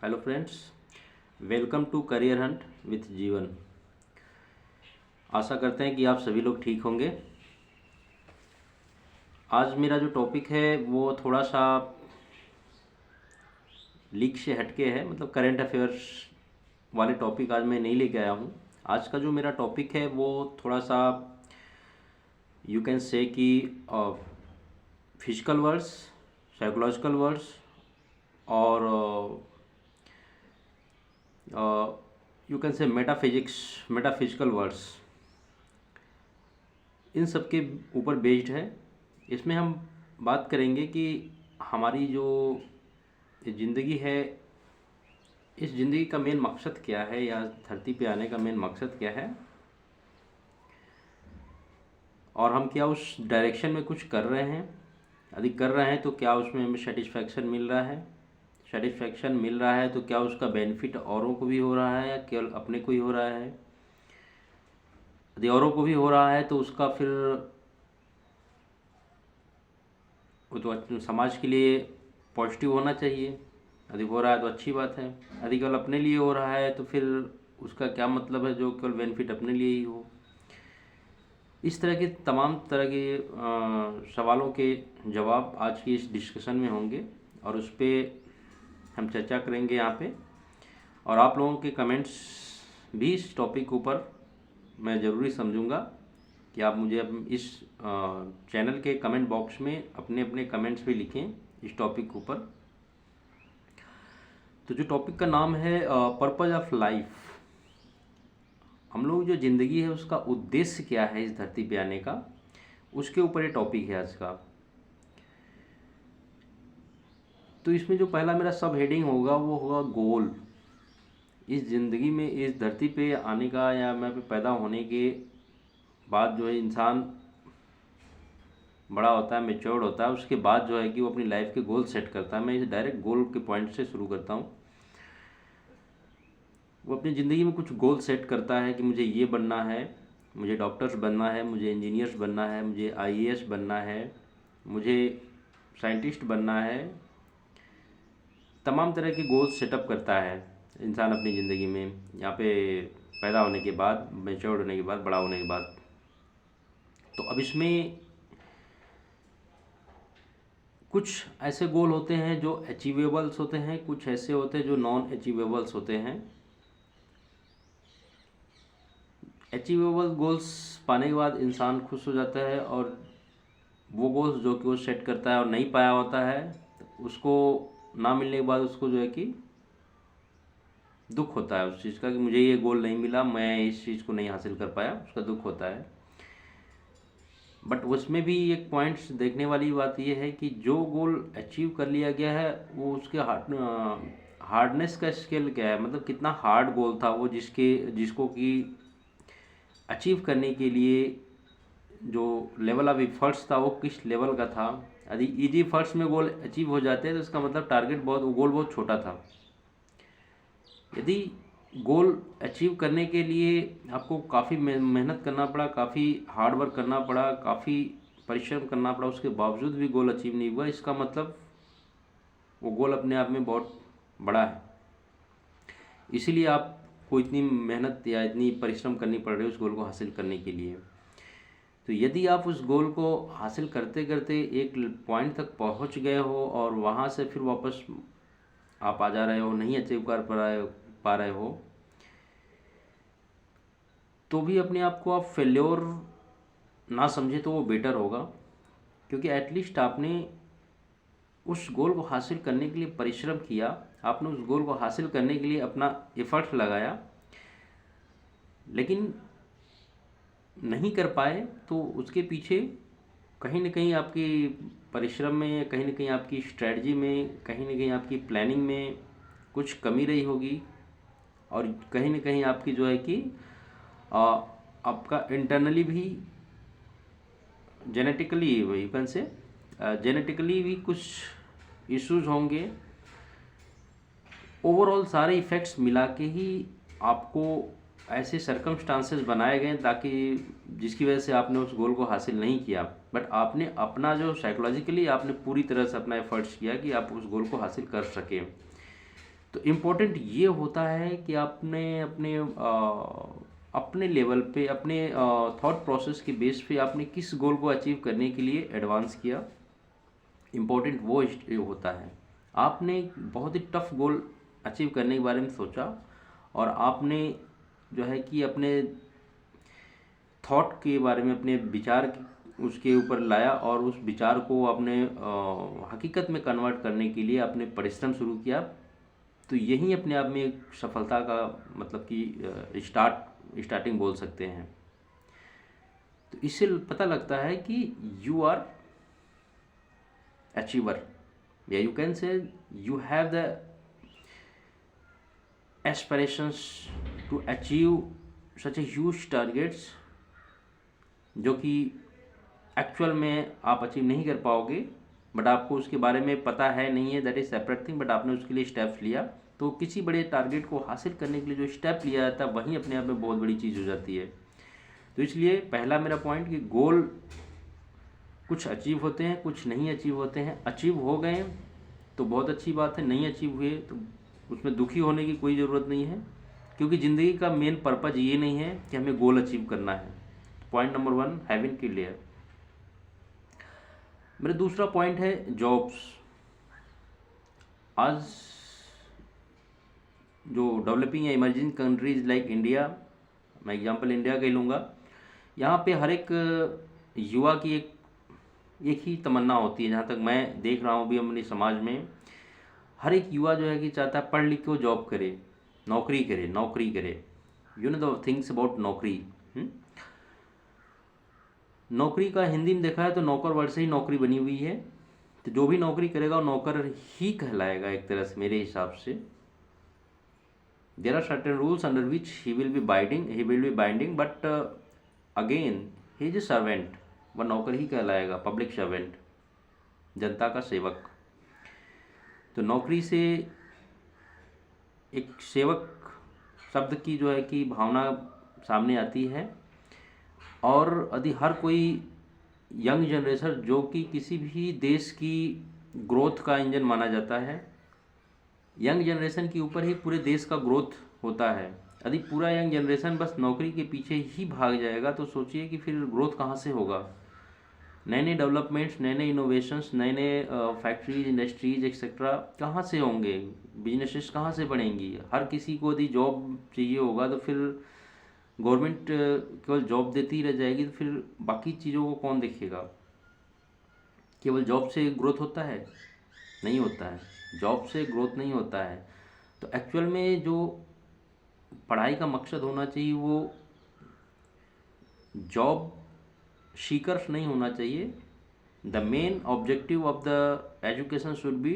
Hello friends, welcome to Career Hunt with Jeevan. आशा करते हैं कि आप सभी लोग ठीक होंगे। आज मेरा जो टॉपिक है वो थोड़ा सा लीक से हटके है, मतलब करंट अफेयर्स वाले टॉपिक आज मैं नहीं लेके आया हूँ। आज का जो मेरा टॉपिक है वो थोड़ा सा यू कैन से कि फिजिकल वर्ड्स, साइकोलॉजिकल वर्ड्स और you can say metaphysical words, इन सब के ऊपर बेस्ड है। इसमें हम बात करेंगे कि हमारी जो ज़िंदगी है, इस ज़िंदगी का मेन मकसद क्या है, या धरती पे आने का मेन मकसद क्या है, और हम क्या उस डायरेक्शन में कुछ कर रहे हैं। यदि कर रहे हैं तो क्या उसमें हमें सेटिस्फैक्शन मिल रहा है। सेटिस्फैक्शन मिल रहा है तो क्या उसका बेनिफिट औरों को भी हो रहा है या केवल अपने को ही हो रहा है। यदि औरों को भी हो रहा है तो उसका फिर वो तो समाज के लिए पॉजिटिव होना चाहिए। यदि हो रहा है तो अच्छी बात है। यदि केवल अपने लिए हो रहा है तो फिर उसका क्या मतलब है जो केवल बेनिफिट अपने लिए ही हो। इस तरह के तमाम तरह के सवालों के जवाब आज की इस डिस्कशन में होंगे और उस पर हम चर्चा करेंगे यहाँ पे। और आप लोगों के कमेंट्स भी इस टॉपिक के ऊपर मैं ज़रूरी समझूंगा कि आप मुझे इस चैनल के कमेंट बॉक्स में अपने अपने कमेंट्स भी लिखें इस टॉपिक के ऊपर। तो जो टॉपिक का नाम है पर्पज ऑफ लाइफ, हम लोग जो ज़िंदगी है उसका उद्देश्य क्या है इस धरती पे आने का, उसके ऊपर ये टॉपिक है आज का। तो इसमें जो पहला मेरा सब हेडिंग होगा वो होगा गोल। इस ज़िंदगी में, इस धरती पे आने का या मैं पे पैदा होने के बाद जो है इंसान बड़ा होता है, मेच्योर्ड होता है, उसके बाद जो है कि वो अपनी लाइफ के गोल सेट करता है। मैं इसे डायरेक्ट गोल के पॉइंट से शुरू करता हूँ। वो अपनी ज़िंदगी में कुछ गोल सेट करता है कि मुझे ये बनना है, मुझे डॉक्टर्स बनना है, मुझे इंजीनियर्स बनना है, मुझे आईएएस बनना है, मुझे साइंटिस्ट बनना है। तमाम तरह के गोल्स सेटअप करता है इंसान अपनी ज़िंदगी में, यहाँ पे पैदा होने के बाद, मैच्योर होने के बाद, बड़ा होने के बाद। तो अब इसमें कुछ ऐसे गोल होते हैं जो अचीवेबल्स होते हैं, कुछ ऐसे होते हैं जो नॉन अचीवेबल्स होते हैं। अचीवेबल गोल्स पाने के बाद इंसान खुश हो जाता है, और वो गोल्स जो कि वो सेट करता है और नहीं पाया होता है, उसको ना मिलने के बाद उसको जो है कि दुख होता है उस चीज़ का कि मुझे ये गोल नहीं मिला, मैं इस चीज़ को नहीं हासिल कर पाया, उसका दुख होता है। बट उसमें भी एक पॉइंट्स देखने वाली बात यह है कि जो गोल अचीव कर लिया गया है वो उसके हार्डनेस का स्केल क्या है, मतलब कितना हार्ड गोल था वो, जिसको कि अचीव करने के लिए जो लेवल ऑफ एफर्ट्स था वो किस लेवल का था। यदि इजी एफर्ट्स में गोल अचीव हो जाते हैं तो इसका मतलब गोल बहुत छोटा था। यदि गोल अचीव करने के लिए आपको काफ़ी मेहनत करना पड़ा, काफ़ी हार्ड वर्क करना पड़ा, काफ़ी परिश्रम करना पड़ा, उसके बावजूद भी गोल अचीव नहीं हुआ, इसका मतलब वो गोल अपने आप में बहुत बड़ा है। इसीलिए आपको इतनी मेहनत या इतनी परिश्रम करनी पड़ रही है उस गोल को हासिल करने के लिए। तो यदि आप उस गोल को हासिल करते करते एक पॉइंट तक पहुंच गए हो और वहां से फिर वापस आप आ जा रहे हो, नहीं अचीव कर पा रहे हो, तो भी अपने आप को आप फेल्योर ना समझे तो वो बेटर होगा। क्योंकि एटलीस्ट आपने उस गोल को हासिल करने के लिए परिश्रम किया, आपने उस गोल को हासिल करने के लिए अपना एफर्ट लगाया, लेकिन नहीं कर पाए तो उसके पीछे कहीं ना कहीं आपकी परिश्रम में, कहीं ना कहीं आपकी स्ट्रेटजी में, कहीं ना कहीं आपकी प्लानिंग में कुछ कमी रही होगी, और कहीं ना कहीं आपकी जो है कि आपका इंटरनली भी जेनेटिकली, यू कैन से जेनेटिकली भी कुछ इश्यूज होंगे। ओवरऑल सारे इफ़ेक्ट्स मिला के ही आपको ऐसे सर्कमस्टांसेस बनाए गए ताकि जिसकी वजह से आपने उस गोल को हासिल नहीं किया, बट आपने अपना जो साइकोलॉजिकली आपने पूरी तरह से अपना एफर्ट्स किया कि आप उस गोल को हासिल कर सकें। तो इम्पोर्टेंट ये होता है कि आपने अपने अपने लेवल पे, अपने थॉट प्रोसेस के बेस पे आपने किस गोल को अचीव करने के लिए एडवांस किया। इम्पोर्टेंट वो होता है आपने बहुत ही टफ गोल अचीव करने के बारे में सोचा और आपने जो है कि अपने थॉट के बारे में, अपने विचार उसके ऊपर लाया और उस विचार को अपने हकीकत में कन्वर्ट करने के लिए आपने परिश्रम शुरू किया। तो यही अपने आप में एक सफलता का मतलब कि स्टार्टिंग बोल सकते हैं। तो इससे पता लगता है कि you are achiever, yeah, you can say you have the aspirations to achieve such a huge targets जो कि एक्चुअल में आप अचीव नहीं कर पाओगे, बट आपको उसके बारे में पता है नहीं है, that is separate thing, but आपने उसके लिए स्टेप्स लिया। तो किसी बड़े टारगेट को हासिल करने के लिए जो स्टेप लिया जाता है वहीं अपने आप में बहुत बड़ी चीज़ हो जाती है। तो इसलिए पहला मेरा पॉइंट कि गोल कुछ अचीव होते हैं, कुछ नहीं अचीव होते हैं। अचीव हो गए तो बहुत अच्छी बात है, नहीं अचीव हुए तो उसमें दुखी होने की कोई ज़रूरत नहीं है, क्योंकि ज़िंदगी का मेन पर्पज़ ये नहीं है कि हमें गोल अचीव करना है। Point number 1 having clear. मेरा दूसरा पॉइंट है जॉब्स। आज जो डेवलपिंग या इमर्जिंग कंट्रीज लाइक इंडिया, मैं एग्जांपल इंडिया का ही लूँगा, यहाँ पे हर एक युवा की एक ही तमन्ना होती है, जहाँ तक मैं देख रहा हूँ भी अपने समाज में, हर एक युवा जो है कि चाहता है पढ़ लिख के वो जॉब करे, नौकरी करे। You know the things about नौकरी। नौकरी का हिंदी में देखा है तो नौकर वर्ड से ही नौकरी बनी हुई है। तो जो भी नौकरी करेगा वो नौकर ही कहलाएगा एक तरह से, मेरे हिसाब से। There are certain rules under which he will be binding, but again he is a servant. वह नौकर ही कहलाएगा, पब्लिक सर्वेंट, जनता का सेवक। तो नौकरी से एक सेवक शब्द की जो है कि भावना सामने आती है। और यदि हर कोई यंग जनरेशन जो कि किसी भी देश की ग्रोथ का इंजन माना जाता है, यंग जनरेशन के ऊपर ही पूरे देश का ग्रोथ होता है। यदि पूरा यंग जनरेशन बस नौकरी के पीछे ही भाग जाएगा तो सोचिए कि फिर ग्रोथ कहाँ से होगा। नए नए डेवलपमेंट्स, नए नए इनोवेशंस, नए नए फैक्ट्रीज, इंडस्ट्रीज एक्सेट्रा कहाँ से होंगे, बिजनेसेस कहाँ से बढ़ेंगी। हर किसी को यदि जॉब चाहिए होगा तो फिर गवर्नमेंट केवल जॉब देती ही रह जाएगी, तो फिर बाकी चीज़ों को कौन देखेगा। केवल जॉब से ग्रोथ होता है? नहीं होता है, जॉब से ग्रोथ नहीं होता है। तो एक्चुअल में जो पढ़ाई का मकसद होना चाहिए वो जॉब सीकर्स नहीं होना चाहिए। The main objective of the education should be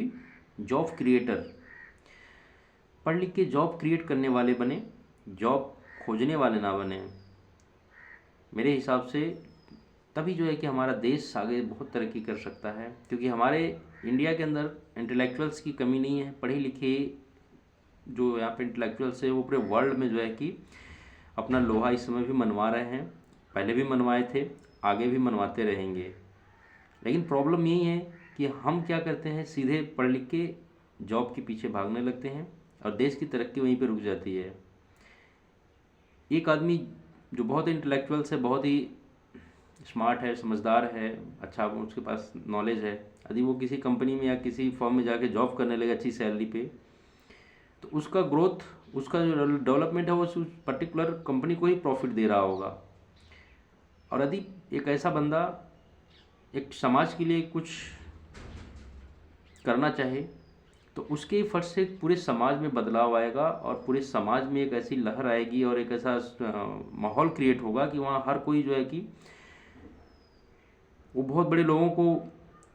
job creator. पढ़ लिख के जॉब क्रिएट करने वाले बने, जॉब खोजने वाले ना बने। मेरे हिसाब से तभी जो है कि हमारा देश आगे बहुत तरक्की कर सकता है, क्योंकि हमारे इंडिया के अंदर इंटेलेक्चुअल्स की कमी नहीं है। पढ़े लिखे जो यहाँ पे इंटेलेक्चुअल्स है वो पूरे वर्ल्ड में जो है कि अपना लोहा इस समय भी मनवा रहे हैं, पहले भी मनवाए थे, आगे भी मनवाते रहेंगे। लेकिन प्रॉब्लम यही है कि हम क्या करते हैं, सीधे पढ़ लिख के जॉब के पीछे भागने लगते हैं और देश की तरक्की वहीं पे रुक जाती है। एक आदमी जो बहुत इंटेलेक्चुअल्स है, बहुत ही स्मार्ट है, समझदार है, अच्छा उसके पास नॉलेज है, यदि वो किसी कंपनी में या किसी फर्म में जाके जॉब करने लगे अच्छी सैलरी पे, तो उसका ग्रोथ, उसका जो डेवलपमेंट है वो उस पर्टिकुलर कंपनी को ही प्रॉफिट दे रहा होगा। और यदि एक ऐसा बंदा एक समाज के लिए कुछ करना चाहे तो उसके फर्ज से पूरे समाज में बदलाव आएगा और पूरे समाज में एक ऐसी लहर आएगी और एक ऐसा माहौल क्रिएट होगा कि वहाँ हर कोई जो है कि वो बहुत बड़े लोगों को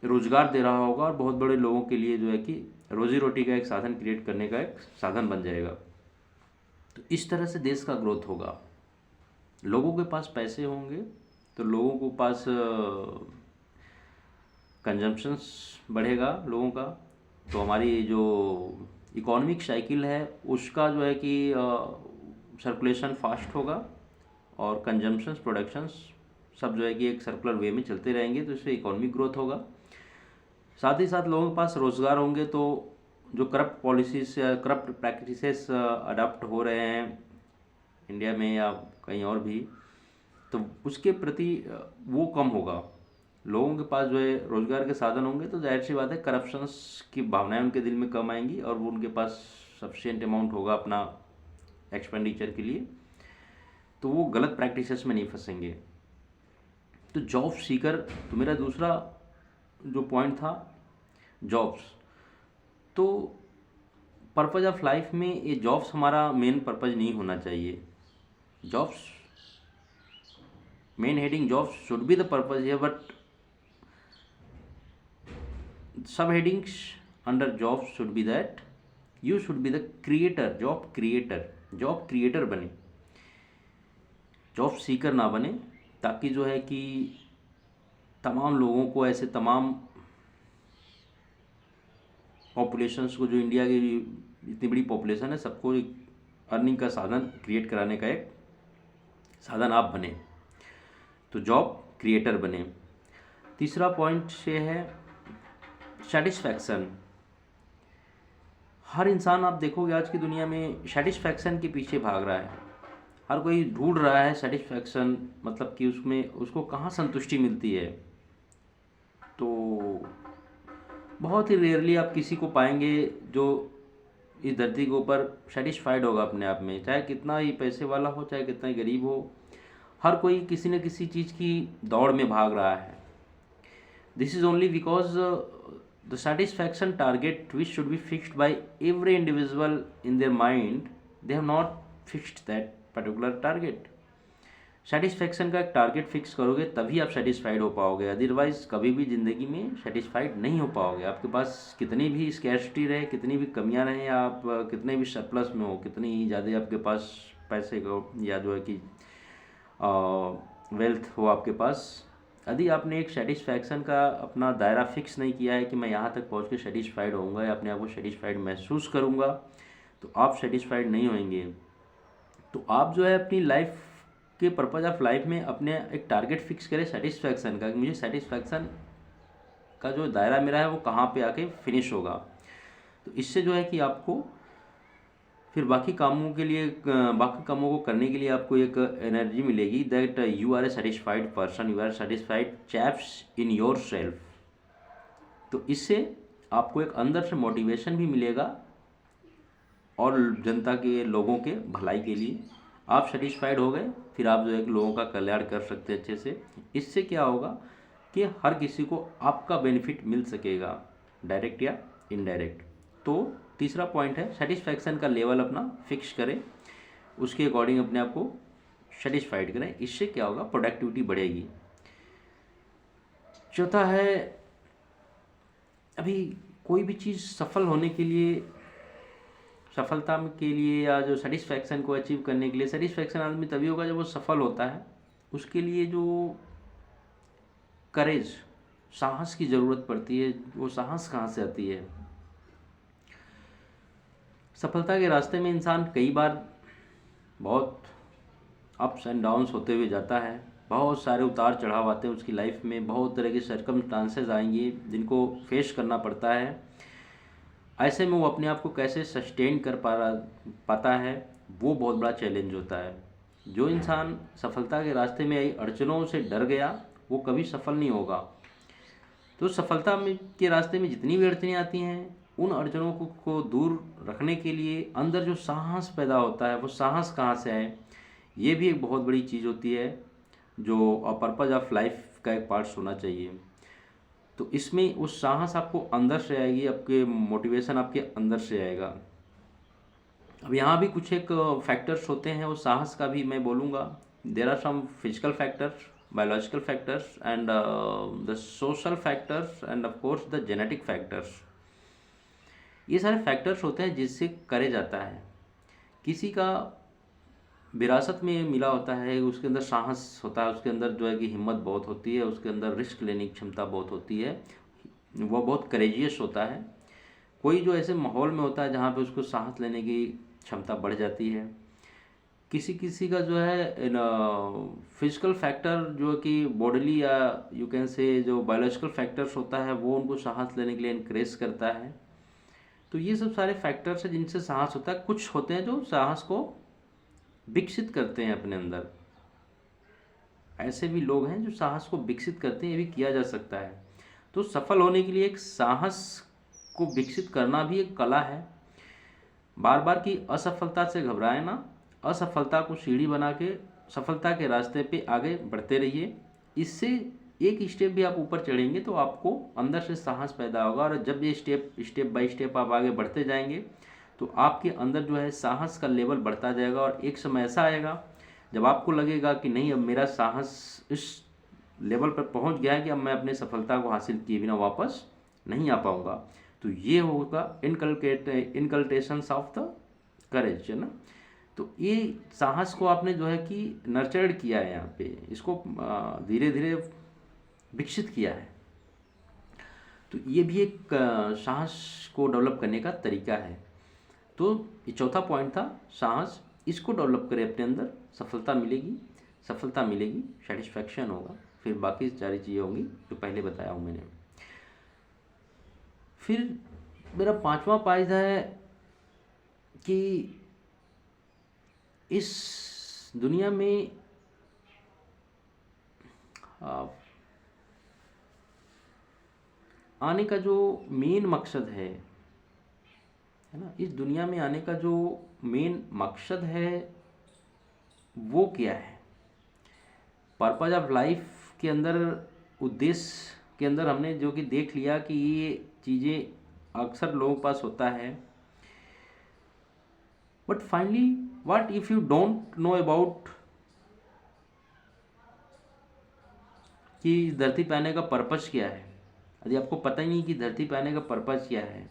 रोज़गार दे रहा होगा और बहुत बड़े लोगों के लिए जो है कि रोजी रोटी का एक साधन क्रिएट करने का एक साधन बन जाएगा। तो इस तरह से देश का ग्रोथ होगा। लोगों के पास पैसे होंगे तो लोगों के पास कंजम्पशंस बढ़ेगा लोगों का, तो हमारी जो इकोनॉमिक साइकिल है उसका जो है कि सर्कुलेशन फास्ट होगा और कंजम्पशंस, प्रोडक्शंस सब जो है कि एक सर्कुलर वे में चलते रहेंगे, तो इससे इकोनॉमिक ग्रोथ होगा। साथ ही साथ लोगों के पास रोज़गार होंगे तो जो करप्ट पॉलिसीज या करप्ट प्रैक्टिसेस अडॉप्ट हो रहे हैं इंडिया में या कहीं और भी, तो उसके प्रति वो कम होगा। लोगों के पास जो है रोजगार के साधन होंगे तो जाहिर सी बात है करप्शंस की भावनाएं उनके दिल में कम आएंगी और वो उनके पास सफिशिएंट अमाउंट होगा अपना एक्सपेंडिचर के लिए, तो वो गलत प्रैक्टिसेस में नहीं फंसेंगे। तो जॉब सीकर, तो मेरा दूसरा जो पॉइंट था जॉब्स, तो पर्पज़ ऑफ लाइफ में ये जॉब्स हमारा मेन पर्पज़ नहीं होना चाहिए। Jobs, main heading jobs should be the purpose है, बट सब headings under jobs should be that you should be the creator, job creator बने, जॉब सीकर ना बने, ताकि जो है कि तमाम लोगों को, ऐसे तमाम पॉपुलेशंस को, जो इंडिया की इतनी बड़ी पॉपुलेशन है, सबको एक अर्निंग का साधन क्रिएट कराने का एक साधन आप बने, तो जॉब क्रिएटर बने। तीसरा पॉइंट ये है सेटिस्फैक्शन। हर इंसान, आप देखोगे आज की दुनिया में सेटिस्फैक्शन के पीछे भाग रहा है, हर कोई ढूंढ रहा है सेटिस्फैक्शन, मतलब कि उसमें उसको कहाँ संतुष्टि मिलती है। तो बहुत ही रेयरली आप किसी को पाएंगे जो इस धरती के ऊपर सेटिस्फाइड होगा अपने आप में, चाहे कितना ही पैसे वाला हो, चाहे कितना ही गरीब हो, हर कोई किसी न किसी चीज़ की दौड़ में भाग रहा है। This is only because the satisfaction target which should be fixed by every individual in their mind, they have not fixed that particular target. Satisfaction का एक टारगेट फिक्स करोगे तभी आप सेटिस्फाइड हो पाओगे, अदरवाइज कभी भी ज़िंदगी में सेटिस्फाइड नहीं हो पाओगे। आपके पास कितनी भी स्कैर्सिटी रहे, कितनी भी कमियां रहें, आप कितने भी सरप्लस में हो, कितनी ही ज़्यादा आपके पास पैसे को या जो है कि वेल्थ हो आपके पास, यदि आपने एक सेटिस्फैक्शन का अपना दायरा फिक्स नहीं किया है कि मैं यहाँ तक पहुँच के सेटिस्फाइड होऊंगा या अपने आप को सेटिस्फाइड महसूस करूँगा, तो आप सेटिस्फाइड नहीं होंगे। तो आप जो है अपनी लाइफ के पर्पज़ ऑफ लाइफ में अपने एक टारगेट फिक्स करें सेटिस्फैक्शन का, कि मुझे सेटिस्फैक्शन का जो दायरा मेरा है वो कहाँ पे आके फिनिश होगा। तो इससे जो है कि आपको फिर बाकी कामों के लिए, बाकी कामों को करने के लिए आपको एक एनर्जी मिलेगी, that you are a satisfied person, you are satisfied chaps in your self. तो इससे आपको एक अंदर से मोटिवेशन भी मिलेगा और जनता के, लोगों के भलाई के लिए आप सेटिस्फाइड हो गए, फिर आप जो है कि लोगों का कल्याण कर सकते हैं अच्छे से। इससे क्या होगा कि हर किसी को आपका बेनिफिट मिल सकेगा, डायरेक्ट या इनडायरेक्ट। तो तीसरा पॉइंट है सेटिस्फैक्शन का लेवल अपना फिक्स करें, उसके अकॉर्डिंग अपने आप को सेटिस्फाइड करें, इससे क्या होगा, प्रोडक्टिविटी बढ़ेगी। चौथा है, अभी कोई भी चीज़ सफल होने के लिए, सफलता के लिए या जो सेटिस्फैक्शन को अचीव करने के लिए, सेटिस्फैक्शन आदमी तभी होगा जब वो सफल होता है, उसके लिए जो करेज, साहस की ज़रूरत पड़ती है, वो साहस कहाँ से आती है। सफलता के रास्ते में इंसान कई बार बहुत अप्स एंड डाउन्स होते हुए जाता है, बहुत सारे उतार चढ़ाव आते हैं उसकी लाइफ में, बहुत तरह के सर्कमस्टांसेस आएंगे जिनको फेस करना पड़ता है। ऐसे में वो अपने आप को कैसे सस्टेन कर पाता है, वो बहुत बड़ा चैलेंज होता है। जो इंसान सफलता के रास्ते में आई अड़चनों से डर गया, वो कभी सफल नहीं होगा। तो सफलता में के रास्ते में जितनी भी अड़चनें आती हैं, उन अड़चनों को दूर रखने के लिए अंदर जो साहस पैदा होता है, वो साहस कहाँ से आए, ये भी एक बहुत बड़ी चीज़ होती है जो पर्पज़ ऑफ लाइफ का एक पार्ट होना चाहिए। तो इसमें उस साहस आपको अंदर से आएगी, आपके मोटिवेशन आपके अंदर से आएगा। अब यहाँ भी कुछ एक फैक्टर्स होते हैं, उस साहस का भी मैं बोलूँगा। There are some physical factors, biological factors and the social factors and of course the genetic factors. ये सारे फैक्टर्स होते हैं जिससे करे जाता है। किसी का विरासत में मिला होता है, उसके अंदर साहस होता है, उसके अंदर जो है कि हिम्मत बहुत होती है, उसके अंदर रिस्क लेने की क्षमता बहुत होती है, वो बहुत करेजियस होता है। कोई जो ऐसे माहौल में होता है जहाँ पे उसको साहस लेने की क्षमता बढ़ जाती है। किसी किसी का जो है फिजिकल फैक्टर जो कि बॉडीली या यू कैन से जो बायोलॉजिकल फैक्टर्स होता है, वो उनको साहस लेने के लिए इनक्रेज करता है। तो ये सब सारे फैक्टर्स हैं जिनसे साहस होता है। कुछ होते हैं जो साहस को विकसित करते हैं अपने अंदर, ऐसे भी लोग हैं जो साहस को विकसित करते हैं, ये भी किया जा सकता है। तो सफल होने के लिए एक साहस को विकसित करना भी एक कला है। बार बार की असफलता से घबराए ना, असफलता को सीढ़ी बना के सफलता के रास्ते पे आगे बढ़ते रहिए। इससे एक स्टेप भी आप ऊपर चढ़ेंगे तो आपको अंदर से साहस पैदा होगा, और जब ये स्टेप बाय स्टेप आप आगे बढ़ते जाएंगे तो आपके अंदर जो है साहस का लेवल बढ़ता जाएगा, और एक समय ऐसा आएगा जब आपको लगेगा कि नहीं, अब मेरा साहस इस लेवल पर पहुंच गया है कि अब मैं अपने सफलता को हासिल किए बिना वापस नहीं आ पाऊंगा। तो ये होगा इनकल्टेशंस ऑफ द करेज, है ना। तो ये साहस को आपने जो है कि नर्चर्ड किया है यहाँ पे, इसको धीरे धीरे विकसित किया है। तो ये भी एक साहस को डेवलप करने का तरीका है। तो ये चौथा पॉइंट था साहस, इसको डेवलप करें अपने अंदर, सफलता मिलेगी, सफलता मिलेगी, सेटिस्फैक्शन होगा, फिर बाकी सारी चीज़ें होंगी जो पहले बताया हूँ मैंने। फिर मेरा पांचवा पॉइंट है कि इस दुनिया में आने का जो मेन मकसद है ना, इस दुनिया में आने का जो मेन मकसद है वो क्या है। पर्पज ऑफ लाइफ के अंदर, उद्देश्य के अंदर हमने जो कि देख लिया कि ये चीज़ें अक्सर लोगों के पास होता है। But finally what if you don't know about कि धरती पे आने का पर्पज क्या है, यदि आपको पता ही नहीं कि धरती पे आने का पर्पज क्या है,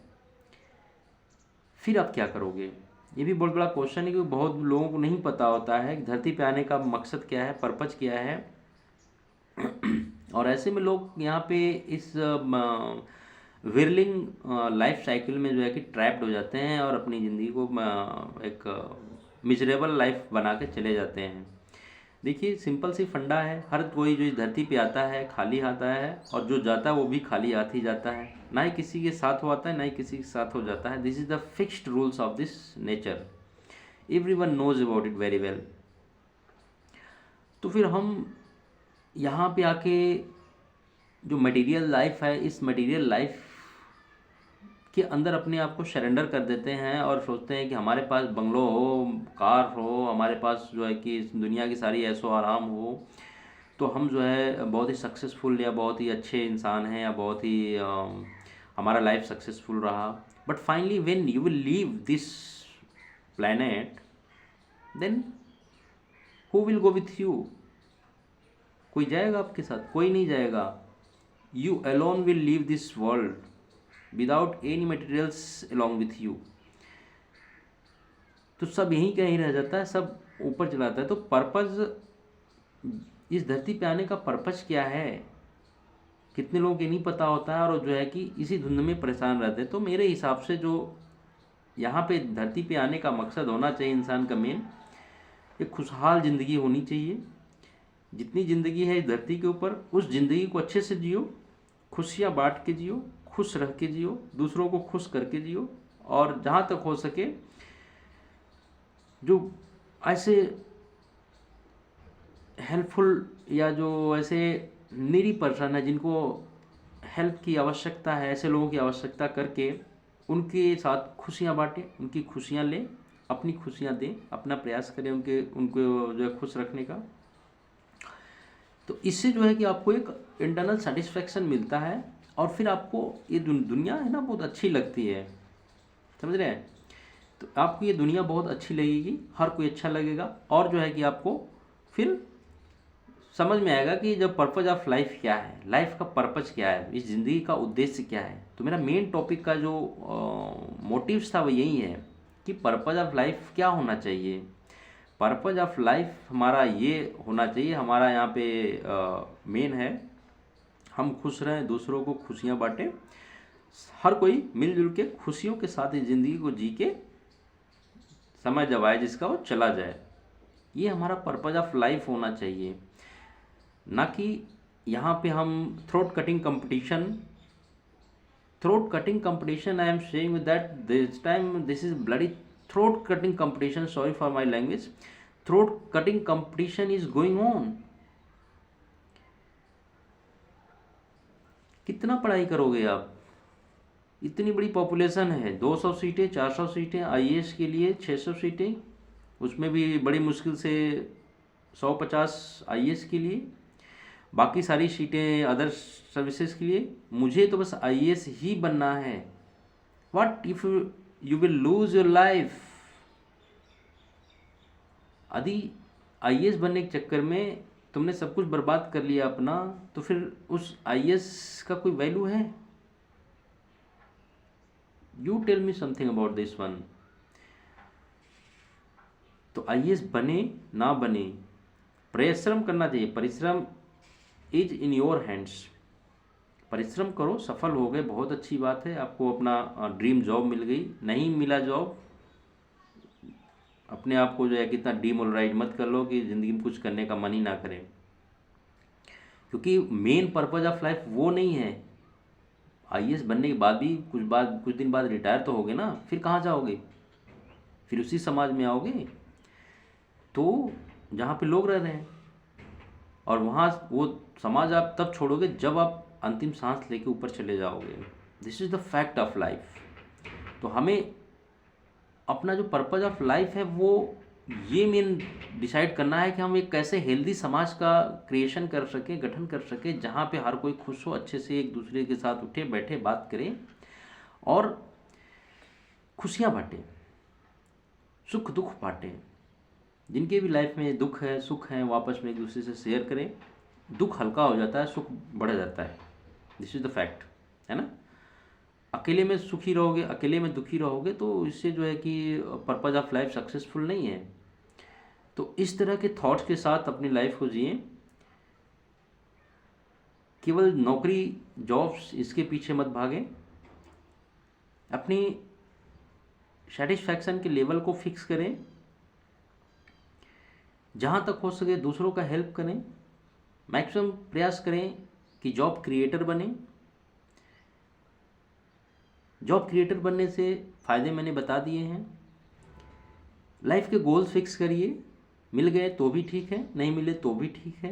फिर आप क्या करोगे। ये भी बहुत बड़ा क्वेश्चन है, क्योंकि बहुत लोगों को नहीं पता होता है कि धरती पे आने का मकसद क्या है, पर्पज क्या है। और ऐसे में लोग यहाँ पे इस विरलिंग लाइफ साइकिल में जो है कि ट्रैप्ड हो जाते हैं और अपनी ज़िंदगी को एक मिजरेबल लाइफ बना के चले जाते हैं। देखिए सिंपल सी फंडा है, हर कोई जो इस धरती पे आता है खाली आता है, और जो जाता है वो भी खाली हाथ ही जाता है, ना ही किसी के साथ हो आता है ना ही किसी के साथ हो जाता है। This is the fixed rules of this nature, everyone knows about it very well. तो फिर हम यहाँ पे आके जो मटेरियल लाइफ है, इस मटेरियल लाइफ के अंदर अपने आप को सरेंडर कर देते हैं और सोचते हैं कि हमारे पास बंगलो हो, कार हो, हमारे पास जो है कि इस दुनिया की सारी ऐशो आराम हो, तो हम जो है बहुत ही सक्सेसफुल या बहुत ही अच्छे इंसान हैं, या बहुत ही हमारा लाइफ सक्सेसफुल रहा। But finally when you will leave this planet, then who will go with you. कोई जाएगा आपके साथ? कोई नहीं जाएगा। You alone will leave this world without any materials along with you. तो सब यहीं कहीं रह जाता है, सब ऊपर चला जाता है। तो पर्पज, इस धरती पे आने का पर्पज क्या है, कितने लोगों को नहीं पता होता है, और जो है कि इसी धुंध में परेशान रहते हैं। तो मेरे हिसाब से जो यहाँ पे धरती पे आने का मकसद होना चाहिए इंसान का मेन, एक खुशहाल ज़िंदगी होनी चाहिए। जितनी ज़िंदगी है इस धरती के ऊपर, उस ज़िंदगी को अच्छे से जियो, खुशियाँ बांट के जियो, खुश रह के जियो, दूसरों को खुश करके जियो, और जहाँ तक हो सके जो ऐसे हेल्पफुल या जो ऐसे नीडी पर्सन है जिनको हेल्प की आवश्यकता है, ऐसे लोगों की आवश्यकता करके उनके साथ खुशियाँ बांटें, उनकी खुशियाँ लें, अपनी खुशियाँ दें, अपना प्रयास करें उनको जो है खुश रखने का। तो इससे जो है कि आपको एक इंटरनल सेटिस्फेक्शन मिलता है, और फिर आपको ये दुनिया है ना बहुत अच्छी लगती है, समझ रहे हैं। तो आपको ये दुनिया बहुत अच्छी लगेगी, हर कोई अच्छा लगेगा, और जो है कि आपको फिर समझ में आएगा कि जब पर्पज ऑफ लाइफ क्या है, लाइफ का पर्पज क्या है, इस ज़िंदगी का उद्देश्य क्या है। तो मेरा मेन टॉपिक का जो मोटिव्स था वो यही है कि पर्पज ऑफ लाइफ क्या होना चाहिए। पर्पज ऑफ लाइफ हमारा ये होना चाहिए, हमारा यहाँ पे मेन है हम खुश रहें, दूसरों को खुशियाँ बांटें, हर कोई मिलजुल के खुशियों के साथ इस ज़िंदगी को जी के समय जब आए जिसका वो चला जाए। ये हमारा पर्पज ऑफ लाइफ होना चाहिए, ना कि यहाँ पे हम throat cutting competition throat cutting competition, I am saying with that this time this is bloody throat cutting competition, sorry for my language, throat cutting competition is going on. कितना पढ़ाई करोगे आप? इतनी बड़ी पॉपुलेशन है, 200 सीटें, 400 सीटें, आईएएस के लिए 600 सीटें, उसमें भी बड़ी मुश्किल से 150 आईएएस के लिए, बाकी सारी सीटें अदर सर्विसेज के लिए। मुझे तो बस आईएएस ही बनना है। What if you will lose your life? यदि आईएएस बनने के चक्कर में तुमने सब कुछ बर्बाद कर लिया अपना, तो फिर उस आईएएस का कोई वैल्यू है? You tell me something about this one. तो आईएएस बने ना बने, परिश्रम करना चाहिए। परिश्रम इज इन योर हैंड्स। परिश्रम करो, सफल हो गए, बहुत अच्छी बात है, आपको अपना ड्रीम जॉब मिल गई। नहीं मिला जॉब, अपने आप को जो है कितना डीमोरलाइज मत कर लो कि ज़िंदगी में कुछ करने का मन ही ना करें, क्योंकि मेन पर्पज ऑफ लाइफ वो नहीं है। आईएएस बनने के बाद भी कुछ दिन बाद रिटायर तो होगे ना, फिर कहाँ जाओगे? फिर उसी समाज में आओगे तो जहाँ पे लोग रह रहे हैं, और वहाँ वो समाज आप तब छोड़ोगे जब आप अंतिम सांस लेके ऊपर चले जाओगे। This is the fact of life. तो हमें अपना जो पर्पज ऑफ लाइफ है वो ये मेन डिसाइड करना है कि हम एक कैसे हेल्दी समाज का क्रिएशन कर सकें, गठन कर सकें, जहाँ पे हर कोई खुश हो, अच्छे से एक दूसरे के साथ उठे बैठे बात करें और खुशियाँ बांटें, सुख दुख बांटें। जिनके भी लाइफ में दुख है सुख है, वो आपस में एक दूसरे से शेयर करें। दुख हल्का हो जाता है, सुख बढ़ जाता है। दिस इज़ द फैक्ट, है ना। अकेले में सुखी रहोगे, अकेले में दुखी रहोगे, तो इससे जो है कि पर्पज ऑफ लाइफ सक्सेसफुल नहीं है। तो इस तरह के थॉट्स के साथ अपनी लाइफ को जिए। केवल नौकरी, जॉब्स, इसके पीछे मत भागें। अपनी सेटिस्फैक्शन के लेवल को फिक्स करें। जहाँ तक हो सके दूसरों का हेल्प करें। मैक्सिमम प्रयास करें कि जॉब क्रिएटर बने। जॉब क्रिएटर बनने से फ़ायदे मैंने बता दिए हैं। लाइफ के गोल्स फिक्स करिए। मिल गए तो भी ठीक है, नहीं मिले तो भी ठीक है।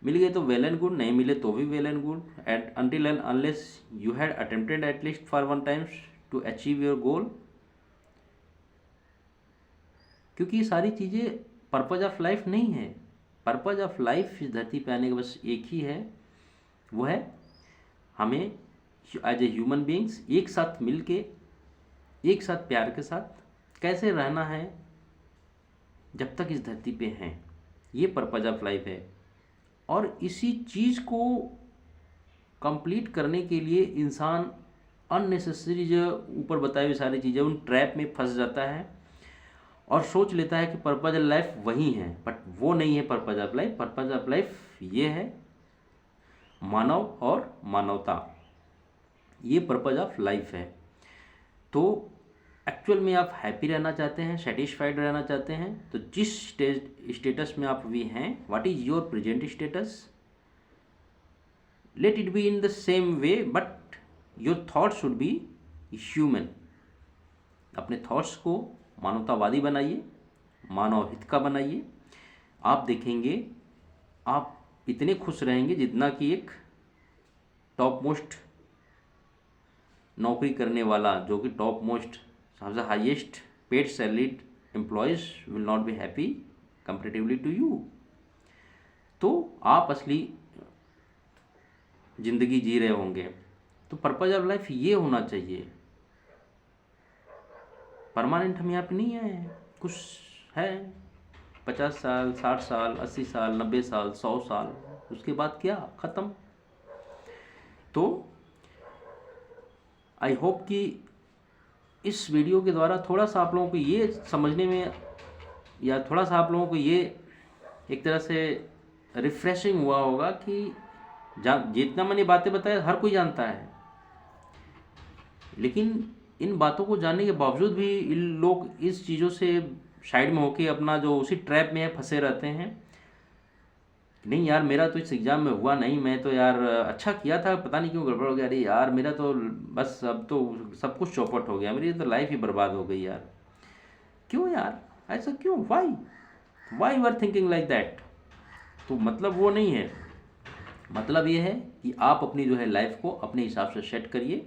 मिल गए तो वेल एंड गुड, नहीं मिले तो भी well and good, at until and unless you had attempted at least for one times to achieve your goal. क्योंकि ये सारी चीज़ें पर्पज ऑफ लाइफ नहीं है। पर्पज ऑफ लाइफ इस धरती पे आने का बस एक ही है, वो है हमें एज ए ह्यूमन बीइंग्स एक साथ मिल के, एक साथ प्यार के साथ कैसे रहना है जब तक इस धरती पे हैं। ये पर्पज ऑफ लाइफ है। और इसी चीज़ को कंप्लीट करने के लिए इंसान अननेसेसरी जो ऊपर बताई हुई सारी चीज़ें, उन ट्रैप में फंस जाता है और सोच लेता है कि पर्पज ऑफ लाइफ वही है। बट वो नहीं है purpose of life. Purpose of life ये है मानव और मानवता, ये पर्पज ऑफ लाइफ है। तो एक्चुअल में आप हैप्पी रहना चाहते हैं, सेटिस्फाइड रहना चाहते हैं, तो जिस स्टेटस में आप भी हैं, what is your present status, let it be in the same way, but your thoughts should be human. अपने थॉट्स को मानवतावादी बनाइए, मानव हित का बनाइए। आप देखेंगे आप इतने खुश रहेंगे जितना कि एक टॉप मोस्ट नौकरी करने वाला, जो कि टॉप मोस्ट सबसे highest paid salaried employees will not be happy comparatively to you. तो आप असली ज़िंदगी जी रहे होंगे। तो पर्पज ऑफ लाइफ ये होना चाहिए। परमानेंट हम यहाँ पे नहीं आए हैं, कुछ है 50 साल, 60 साल, 80 साल, 90 साल, 100 साल, उसके बाद क्या, ख़त्म। तो आई होप कि इस वीडियो के द्वारा थोड़ा सा आप लोगों को ये समझने में, या थोड़ा सा आप लोगों को ये एक तरह से रिफ्रेशिंग हुआ होगा कि जितना मैंने बातें बताया हर कोई जानता है, लेकिन इन बातों को जानने के बावजूद भी इन लोग इस चीज़ों से साइड में होके अपना जो उसी ट्रैप में है फंसे रहते हैं। नहीं यार मेरा तो इस एग्ज़ाम में हुआ नहीं, मैं तो यार अच्छा किया था, पता नहीं क्यों गड़बड़ हो गया, अरे यार मेरा तो बस अब तो सब कुछ चौपट हो गया, मेरी तो लाइफ ही बर्बाद हो गई यार। क्यों यार, ऐसा क्यों, why why you are thinking like that? तो मतलब वो नहीं है, मतलब ये है कि आप अपनी जो है लाइफ को अपने हिसाब से सेट करिए,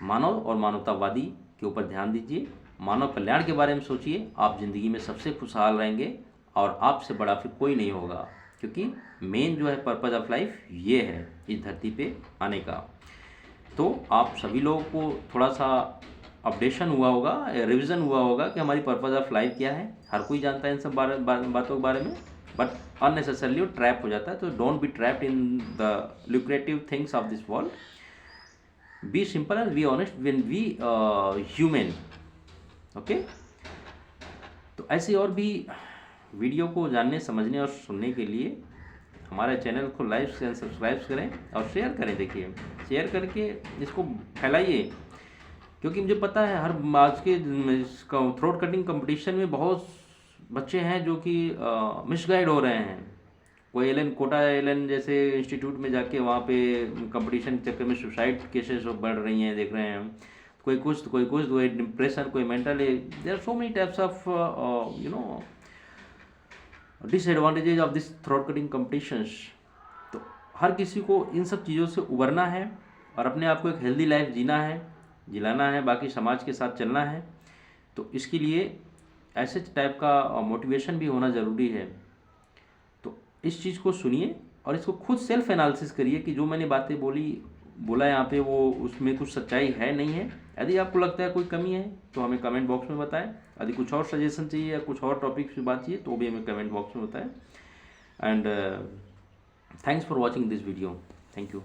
मानव और मानवतावादी के ऊपर ध्यान दीजिए, मानव कल्याण के बारे में सोचिए, आप ज़िंदगी में सबसे खुशहाल रहेंगे और आपसे बड़ा फिर कोई नहीं होगा, क्योंकि मेन जो है पर्पज़ ऑफ लाइफ ये है इस धरती पे आने का। तो आप सभी लोगों को थोड़ा सा अपडेशन हुआ होगा, रिवीजन हुआ होगा कि हमारी पर्पज़ ऑफ लाइफ क्या है। हर कोई जानता है इन सब बातों के बारे में, बट अननेसेसरली वो ट्रैप हो जाता है। तो don't be trapped in the lucrative things of this world, be simple and be honest when we human. Okay, तो ऐसे और भी वीडियो को जानने, समझने और सुनने के लिए हमारे चैनल को लाइक एंड सब्सक्राइब करें और शेयर करें। देखिए, शेयर करके इसको फैलाइए, क्योंकि मुझे पता है हर आज के थ्रोट कटिंग कंपटीशन में बहुत बच्चे हैं जो कि मिसगाइड हो रहे हैं। कोई एलन कोटा एलन जैसे इंस्टीट्यूट में जाके वहाँ पे कंपटीशन के चक्कर में सुसाइड केसेस बढ़ रही हैं, देख रहे हैं। कोई कुछ तो कोई डिप्रेशन, कोई mental, there are so many types of you know disadvantages of this throat cutting competitions. तो हर किसी को इन सब चीज़ों से उबरना है और अपने आप को एक हेल्दी लाइफ जीना है, जिलाना है, बाकी समाज के साथ चलना है। तो इसके लिए ऐसे टाइप का मोटिवेशन भी होना ज़रूरी है। तो इस चीज़ को सुनिए और इसको खुद सेल्फ एनालिसिस करिए कि जो मैंने बातें बोला यहाँ पे वो उसमें कुछ सच्चाई है नहीं है। यदि आपको लगता है कोई कमी है तो हमें कमेंट बॉक्स में बताएं। यदि कुछ और सजेशन चाहिए या कुछ और टॉपिक पे बात चाहिए तो भी हमें कमेंट बॉक्स में बताएं। And thanks for watching this video. Thank you.